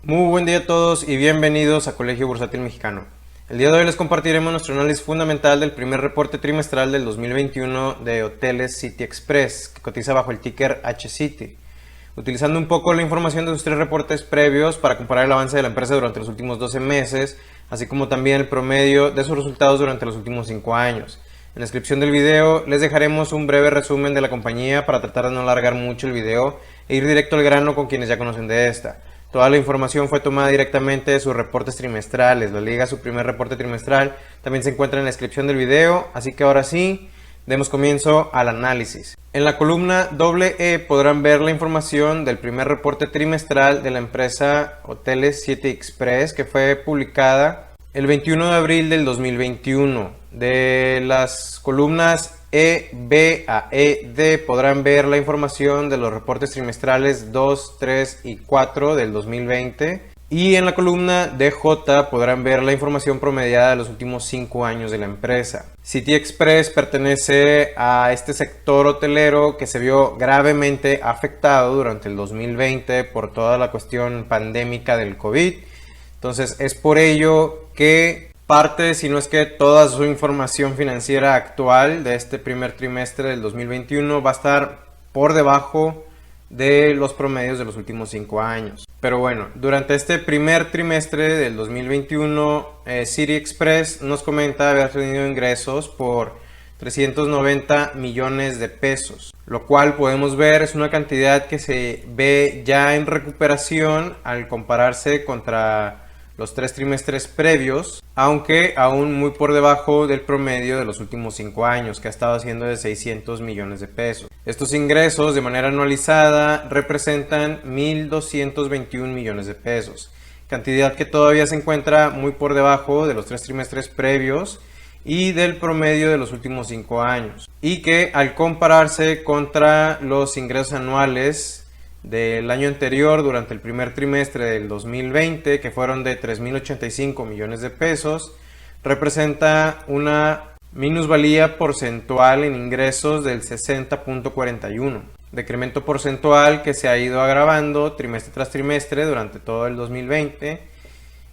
Muy buen día a todos y bienvenidos a Colegio Bursátil Mexicano. El día de hoy les compartiremos nuestro análisis fundamental del primer reporte trimestral del 2021 de Hoteles City Express, que cotiza bajo el ticker HCity, utilizando un poco la información de sus tres reportes previos para comparar el avance de la empresa durante los últimos 12 meses, así como también el promedio de sus resultados durante los últimos 5 años. En la descripción del video les dejaremos un breve resumen de la compañía para tratar de no alargar mucho el video e ir directo al grano con quienes ya conocen de esta. Toda la información fue tomada directamente de sus reportes trimestrales. La liga a su primer reporte trimestral también se encuentra en la descripción del video, así que ahora sí, demos comienzo al análisis. En la columna E podrán ver la información del primer reporte trimestral de la empresa Hoteles City Express, que fue publicada el 21 de abril del 2021. De las columnas E, B a E, D podrán ver la información de los reportes trimestrales 2, 3 y 4 del 2020. Y en la columna DJ podrán ver la información promediada de los últimos 5 años de la empresa. City Express pertenece a este sector hotelero que se vio gravemente afectado durante el 2020 por toda la cuestión pandémica del COVID. Entonces es por ello que parte, si no es que toda su información financiera actual de este primer trimestre del 2021 va a estar por debajo de los promedios de los últimos 5 años. Pero bueno, durante este primer trimestre del 2021, City Express nos comenta haber tenido ingresos por 390 millones de pesos, lo cual podemos ver es una cantidad que se ve ya en recuperación al compararse contra los 3 trimestres previos, aunque aún muy por debajo del promedio de los últimos 5 años, que ha estado siendo de 600 millones de pesos. Estos ingresos de manera anualizada representan 1.221 millones de pesos, cantidad que todavía se encuentra muy por debajo de los 3 trimestres previos y del promedio de los últimos 5 años, y que al compararse contra los ingresos anuales del año anterior durante el primer trimestre del 2020, que fueron de 3.085 millones de pesos, representa una minusvalía porcentual en ingresos del 60.41, decremento porcentual que se ha ido agravando trimestre tras trimestre durante todo el 2020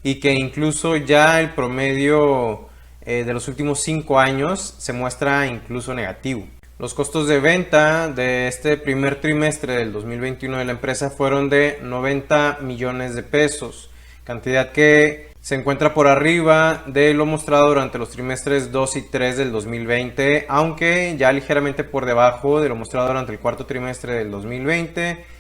y que incluso ya el promedio de los últimos 5 años se muestra incluso negativo. Los costos de venta de este primer trimestre del 2021 de la empresa fueron de 90 millones de pesos, cantidad que se encuentra por arriba de lo mostrado durante los trimestres 2 y 3 del 2020, aunque ya ligeramente por debajo de lo mostrado durante el cuarto trimestre del 2020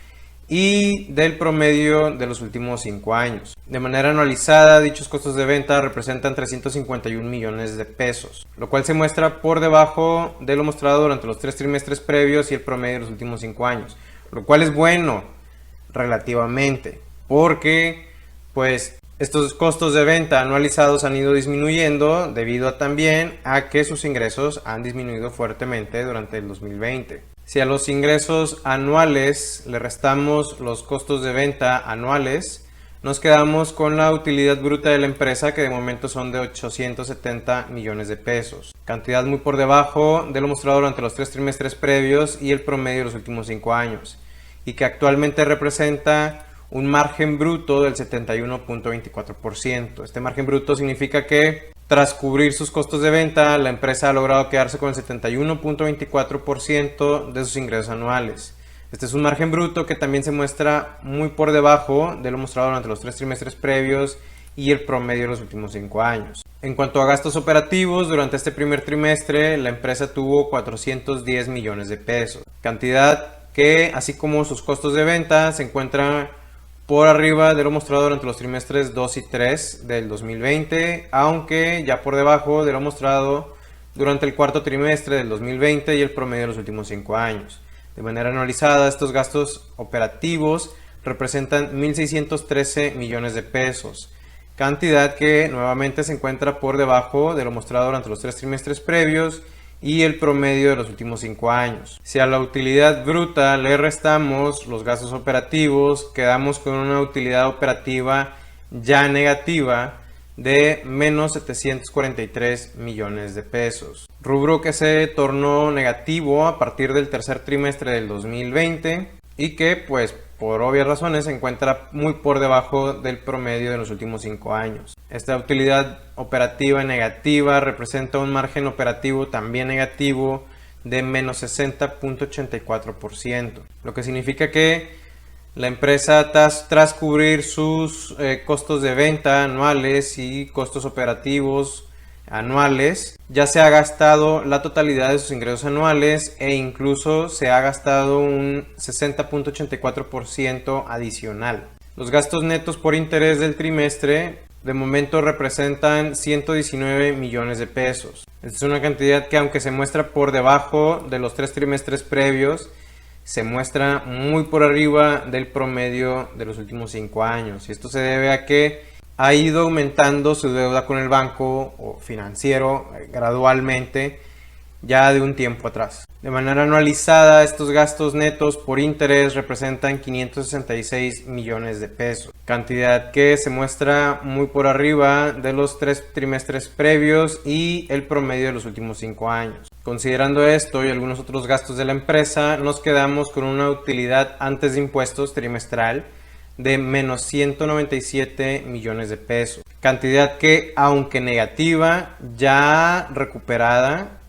y del promedio de los últimos 5 años. De manera anualizada, dichos costos de venta representan 351 millones de pesos, lo cual se muestra por debajo de lo mostrado durante los 3 trimestres previos y el promedio de los últimos 5 años, lo cual es bueno relativamente, porque pues estos costos de venta anualizados han ido disminuyendo debido también a que sus ingresos han disminuido fuertemente durante el 2020. Si a los ingresos anuales le restamos los costos de venta anuales, nos quedamos con la utilidad bruta de la empresa, que de momento son de 870 millones de pesos, cantidad muy por debajo de lo mostrado durante los 3 trimestres previos y el promedio de los últimos 5 años, y que actualmente representa un margen bruto del 71.24%. Este margen bruto significa que tras cubrir sus costos de venta, la empresa ha logrado quedarse con el 71.24% de sus ingresos anuales. Este es un margen bruto que también se muestra muy por debajo de lo mostrado durante los 3 trimestres previos y el promedio de los últimos 5 años. En cuanto a gastos operativos, durante este primer trimestre la empresa tuvo 410 millones de pesos, cantidad que, así como sus costos de venta, se encuentran por arriba de lo mostrado durante los trimestres 2 y 3 del 2020, aunque ya por debajo de lo mostrado durante el cuarto trimestre del 2020 y el promedio de los últimos 5 años. De manera anualizada, estos gastos operativos representan 1.613 millones de pesos, cantidad que nuevamente se encuentra por debajo de lo mostrado durante los 3 trimestres previos y el promedio de los últimos 5 años. Si a la utilidad bruta le restamos los gastos operativos, quedamos con una utilidad operativa ya negativa de menos 743 millones de pesos. Rubro que se tornó negativo a partir del tercer trimestre del 2020 y que pues por obvias razones, se encuentra muy por debajo del promedio de los últimos 5 años. Esta utilidad operativa negativa representa un margen operativo también negativo de menos 60.84%, lo que significa que la empresa, tras cubrir sus costos de venta anuales y costos operativos anuales, ya se ha gastado la totalidad de sus ingresos anuales e incluso se ha gastado un 60.84% adicional. Los gastos netos por interés del trimestre de momento representan 119 millones de pesos. Esta es una cantidad que, aunque se muestra por debajo de los 3 trimestres previos, se muestra muy por arriba del promedio de los últimos 5 años. Y esto se debe a que ha ido aumentando su deuda con el banco o financiero gradualmente ya de un tiempo atrás. De manera anualizada, estos gastos netos por interés representan 566 millones de pesos, cantidad que se muestra muy por arriba de los 3 trimestres previos y el promedio de los últimos 5 años. Considerando esto y algunos otros gastos de la empresa, nos quedamos con una utilidad antes de impuestos trimestral de menos 197 millones de pesos, cantidad que, aunque negativa, ya recuperada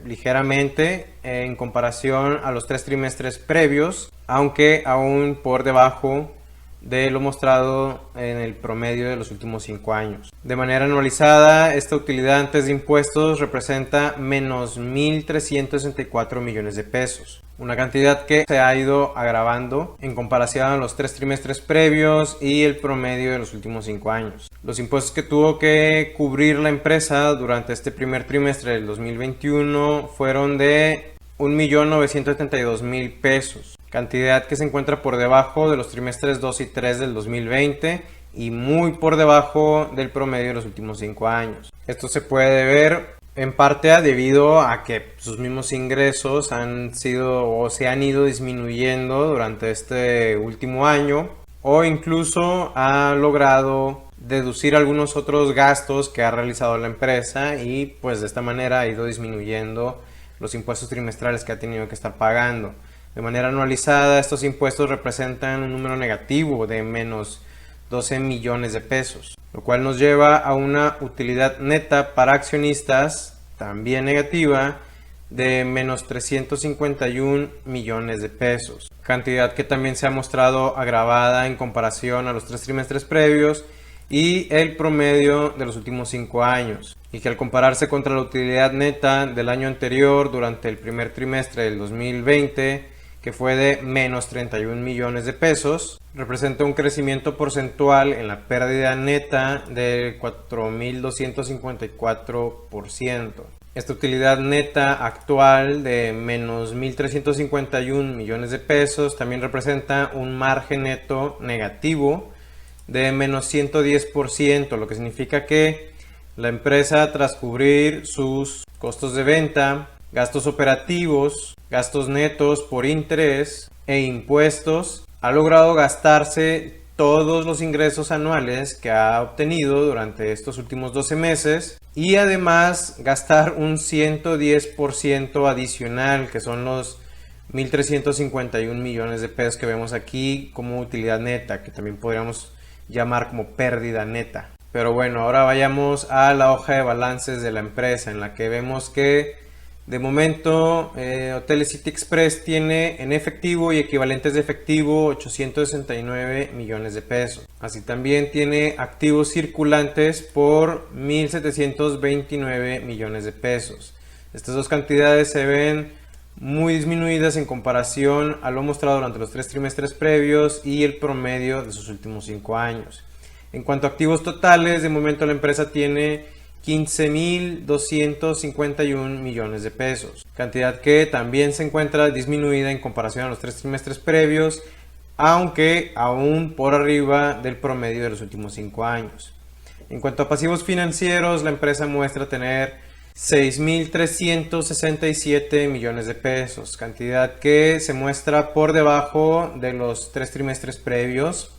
ligeramente en comparación a los 3 trimestres previos, aunque aún por debajo de lo mostrado en el promedio de los últimos 5 años. De manera anualizada, esta utilidad antes de impuestos representa menos 1.364 millones de pesos, una cantidad que se ha ido agravando en comparación a los 3 trimestres previos y el promedio de los últimos 5 años. Los impuestos que tuvo que cubrir la empresa durante este primer trimestre del 2021 fueron de 1.972.000 pesos, cantidad que se encuentra por debajo de los trimestres 2 y 3 del 2020 y muy por debajo del promedio de los últimos 5 años. Esto se puede ver en parte debido a que sus mismos ingresos se han ido disminuyendo durante este último año, o incluso ha logrado deducir algunos otros gastos que ha realizado la empresa y pues de esta manera ha ido disminuyendo los impuestos trimestrales que ha tenido que estar pagando. De manera anualizada, estos impuestos representan un número negativo de menos 12 millones de pesos, lo cual nos lleva a una utilidad neta para accionistas también negativa de menos 351 millones de pesos, cantidad que también se ha mostrado agravada en comparación a los 3 trimestres previos y el promedio de los últimos 5 años, y que al compararse contra la utilidad neta del año anterior durante el primer trimestre del 2020, que fue de menos 31 millones de pesos, representa un crecimiento porcentual en la pérdida neta de 4.254%. Esta utilidad neta actual de menos 1.351 millones de pesos también representa un margen neto negativo de menos 110%, lo que significa que la empresa, tras cubrir sus costos de venta, gastos operativos, gastos netos por interés e impuestos, ha logrado gastarse todos los ingresos anuales que ha obtenido durante estos últimos 12 meses y además gastar un 110% adicional, que son los 1.351 millones de pesos que vemos aquí como utilidad neta, que también podríamos llamar como pérdida neta. Pero bueno, ahora vayamos a la hoja de balances de la empresa, en la que vemos que de momento Hoteles City Express tiene en efectivo y equivalentes de efectivo 869 millones de pesos. Así también tiene activos circulantes por 1.729 millones de pesos. Estas dos cantidades se ven muy disminuidas en comparación a lo mostrado durante los 3 trimestres previos y el promedio de sus últimos 5 años. En cuanto a activos totales, de momento la empresa tiene 15.251 millones de pesos, cantidad que también se encuentra disminuida en comparación a los 3 trimestres previos, aunque aún por arriba del promedio de los últimos 5 años. En cuanto a pasivos financieros, la empresa muestra tener 6.367 millones de pesos, cantidad que se muestra por debajo de los 3 trimestres previos,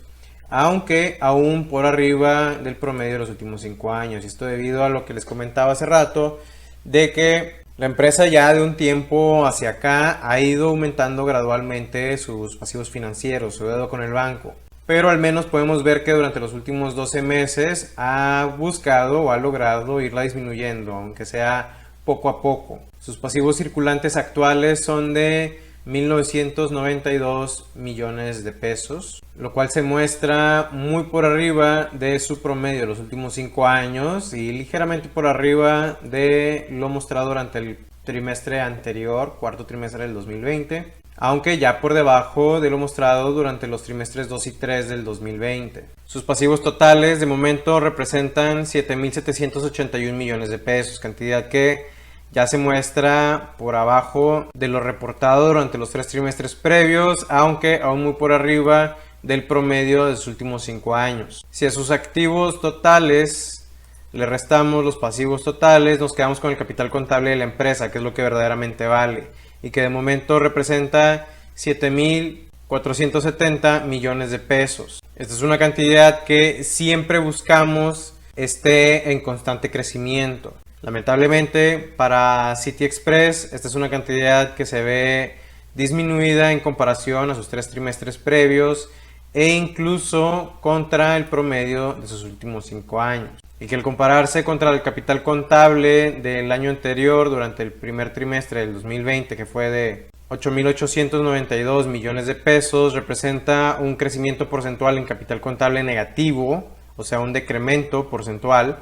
aunque aún por arriba del promedio de los últimos 5 años. Esto debido a lo que les comentaba hace rato, de que La empresa ya de un tiempo hacia acá ha ido aumentando gradualmente sus pasivos financieros, su deuda con el banco. Pero al menos podemos ver que durante los últimos 12 meses ha buscado o ha logrado irla disminuyendo, aunque sea poco a poco. Sus pasivos circulantes actuales son de 1.992 millones de pesos, lo cual se muestra muy por arriba de su promedio de los últimos 5 años y ligeramente por arriba de lo mostrado durante el trimestre anterior, cuarto trimestre del 2020, aunque ya por debajo de lo mostrado durante los trimestres 2 y 3 del 2020. Sus pasivos totales de momento representan 7.781 millones de pesos, cantidad que ya se muestra por abajo de lo reportado durante los 3 trimestres previos, aunque aún muy por arriba del promedio de los últimos 5 años. Si a sus activos totales le restamos los pasivos totales, nos quedamos con el capital contable de la empresa, que es lo que verdaderamente vale, y que de momento representa 7.470 millones de pesos. Esta es una cantidad que siempre buscamos esté en constante crecimiento. Lamentablemente para City Express esta es una cantidad que se ve disminuida en comparación a sus 3 trimestres previos e incluso contra el promedio de sus últimos 5 años. Y que al compararse contra el capital contable del año anterior durante el primer trimestre del 2020, que fue de 8.892 millones de pesos, representa un crecimiento porcentual en capital contable negativo, o sea un decremento porcentual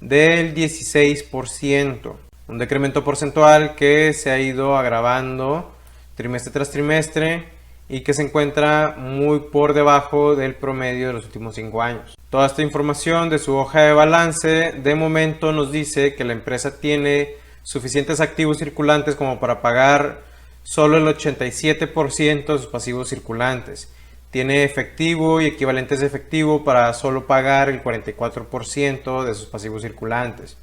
del 16%, un decremento porcentual que se ha ido agravando trimestre tras trimestre y que se encuentra muy por debajo del promedio de los últimos 5 años. Toda esta información de su hoja de balance de momento nos dice que la empresa tiene suficientes activos circulantes como para pagar solo el 87% de sus pasivos circulantes. Tiene efectivo y equivalentes de efectivo para solo pagar el 44% de sus pasivos circulantes.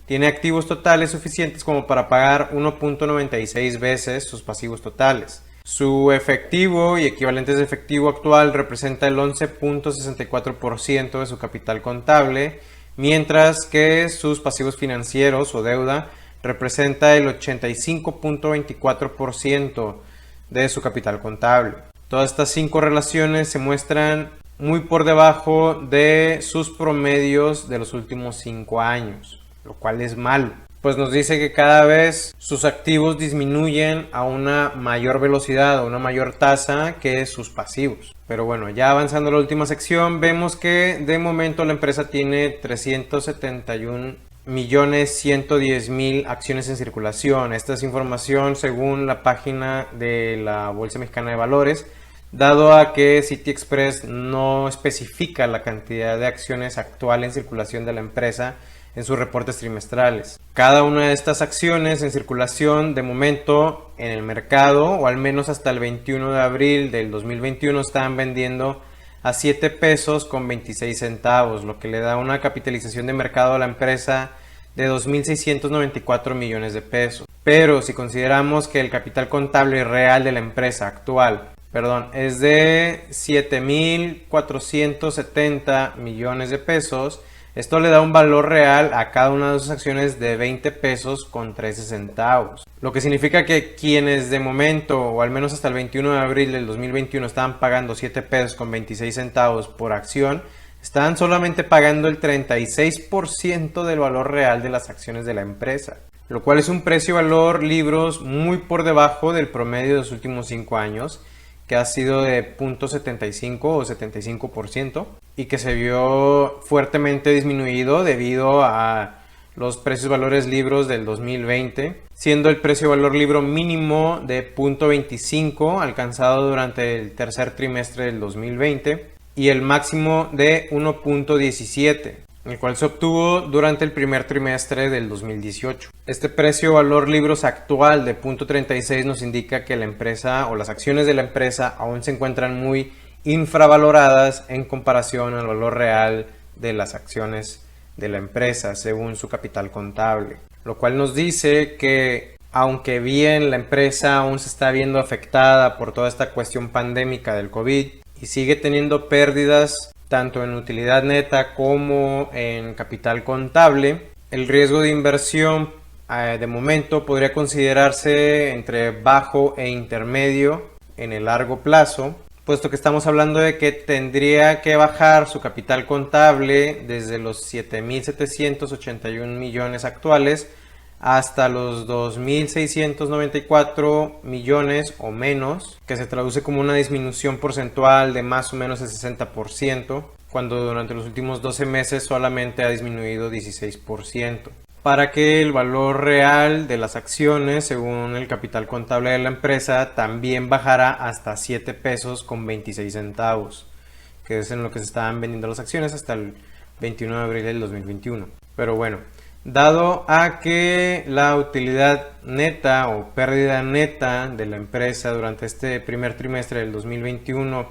Tiene activos totales suficientes como para pagar 1.96 veces sus pasivos totales. Su efectivo y equivalentes de efectivo actual representa el 11.64% de su capital contable, mientras que sus pasivos financieros o deuda representa el 85.24% de su capital contable. Todas estas 5 relaciones se muestran muy por debajo de sus promedios de los últimos 5 años, lo cual es malo, pues nos dice que cada vez sus activos disminuyen a una mayor velocidad, a una mayor tasa que sus pasivos. Pero bueno, ya avanzando a la última sección, vemos que de momento la empresa tiene 371.110.000 acciones en circulación. Esta es información según la página de la Bolsa Mexicana de Valores, dado a que City Express no especifica la cantidad de acciones actual en circulación de la empresa en sus reportes trimestrales. Cada una de estas acciones en circulación de momento en el mercado, o al menos hasta el 21 de abril del 2021, están vendiendo a 7 pesos con 26 centavos, lo que le da una capitalización de mercado a la empresa de 2.694 millones de pesos. Pero si consideramos que el capital contable real de la empresa actual es de 7.470 millones de pesos, esto le da un valor real a cada una de sus acciones de 20 pesos con 13 centavos. Lo que significa que quienes de momento, o al menos hasta el 21 de abril del 2021, estaban pagando 7 pesos con 26 centavos por acción, estaban solamente pagando el 36% del valor real de las acciones de la empresa, lo cual es un precio-valor libros muy por debajo del promedio de los últimos 5 años, que ha sido de 0.75 o 75% y que se vio fuertemente disminuido debido a los precios valores libros del 2020, siendo el precio valor libro mínimo de 0.25 alcanzado durante el tercer trimestre del 2020 y el máximo de 1.17, el cual se obtuvo durante el primer trimestre del 2018. Este precio valor libros actual de 0.36 nos indica que la empresa o las acciones de la empresa aún se encuentran muy infravaloradas en comparación al valor real de las acciones de la empresa según su capital contable, lo cual nos dice que aunque bien la empresa aún se está viendo afectada por toda esta cuestión pandémica del COVID y sigue teniendo pérdidas tanto en utilidad neta como en capital contable, el riesgo de inversión de momento podría considerarse entre bajo e intermedio en el largo plazo, puesto que estamos hablando de que tendría que bajar su capital contable desde los 7.781 millones actuales hasta los 2.694 millones o menos, que se traduce como una disminución porcentual de más o menos el 60%, cuando durante los últimos 12 meses solamente ha disminuido 16%. Para que el valor real de las acciones, según el capital contable de la empresa, también bajara hasta 7 pesos con 26 centavos, que es en lo que se estaban vendiendo las acciones hasta el 21 de abril del 2021. Pero bueno, dado a que la utilidad neta o pérdida neta de la empresa durante este primer trimestre del 2021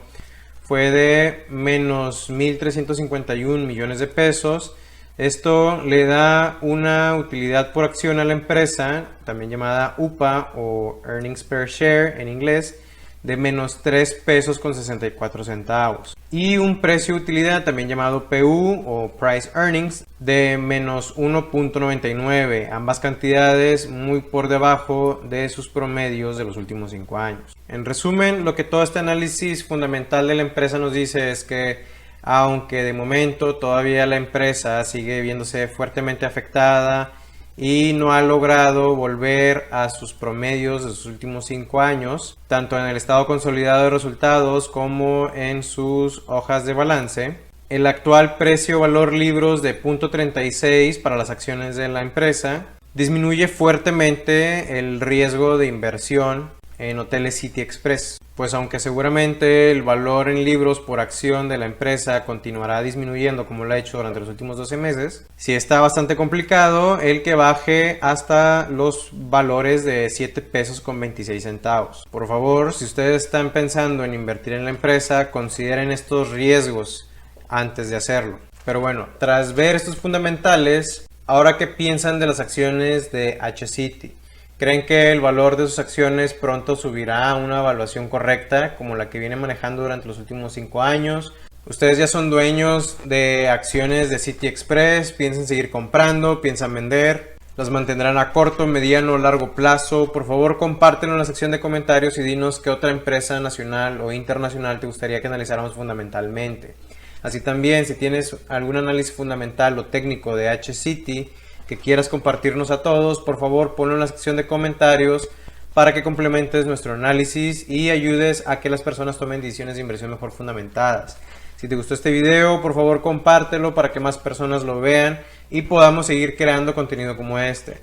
fue de menos 1.351 millones de pesos, esto le da una utilidad por acción a la empresa, también llamada UPA o Earnings Per Share en inglés, de menos 3 pesos con 64 centavos. Y un precio de utilidad, también llamado PU o Price Earnings, de menos 1.99, ambas cantidades muy por debajo de sus promedios de los últimos 5 años. En resumen, lo que todo este análisis fundamental de la empresa nos dice es que aunque de momento todavía la empresa sigue viéndose fuertemente afectada y no ha logrado volver a sus promedios de sus últimos 5 años, tanto en el estado consolidado de resultados como en sus hojas de balance, el actual precio-valor libros de 0.36 para las acciones de la empresa disminuye fuertemente el riesgo de inversión en Hoteles City Express, pues aunque seguramente el valor en libros por acción de la empresa continuará disminuyendo como lo ha hecho durante los últimos 12 meses, sí está bastante complicado el que baje hasta los valores de 7 pesos con 26 centavos. Por favor, si ustedes están pensando en invertir en la empresa, consideren estos riesgos antes de hacerlo. Pero bueno, tras ver estos fundamentales, ahora, ¿qué piensan de las acciones de H-City? ¿Creen que el valor de sus acciones pronto subirá a una evaluación correcta como la que viene manejando durante los últimos 5 años? ¿Ustedes ya son dueños de acciones de City Express? ¿Piensan seguir comprando? ¿Piensan vender? ¿Las mantendrán a corto, mediano o largo plazo? Por favor, compártelo en la sección de comentarios y dinos qué otra empresa nacional o internacional te gustaría que analizáramos fundamentalmente. Así también, si tienes algún análisis fundamental o técnico de H-City que quieras compartirnos a todos, por favor ponlo en la sección de comentarios para que complementes nuestro análisis y ayudes a que las personas tomen decisiones de inversión mejor fundamentadas. Si te gustó este video, por favor compártelo para que más personas lo vean y podamos seguir creando contenido como este.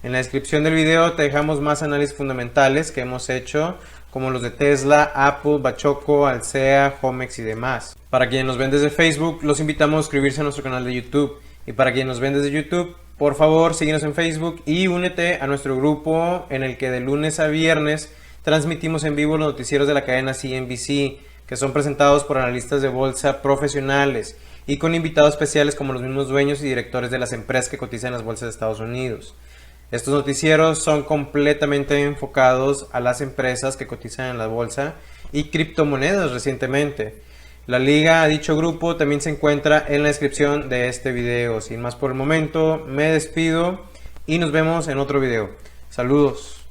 En la descripción del video te dejamos más análisis fundamentales que hemos hecho, como los de Tesla, Apple, Bachoco, Alsea, Homex y demás. Para quienes nos ven desde Facebook, los invitamos a suscribirse a nuestro canal de YouTube. Y para quienes nos ven desde YouTube, por favor síguenos en Facebook y únete a nuestro grupo en el que de lunes a viernes transmitimos en vivo los noticieros de la cadena CNBC, que son presentados por analistas de bolsa profesionales y con invitados especiales como los mismos dueños y directores de las empresas que cotizan en las bolsas de Estados Unidos. Estos noticieros son completamente enfocados a las empresas que cotizan en la bolsa y criptomonedas recientemente. La liga a dicho grupo también se encuentra en la descripción de este video. Sin más por el momento, me despido y nos vemos en otro video. Saludos.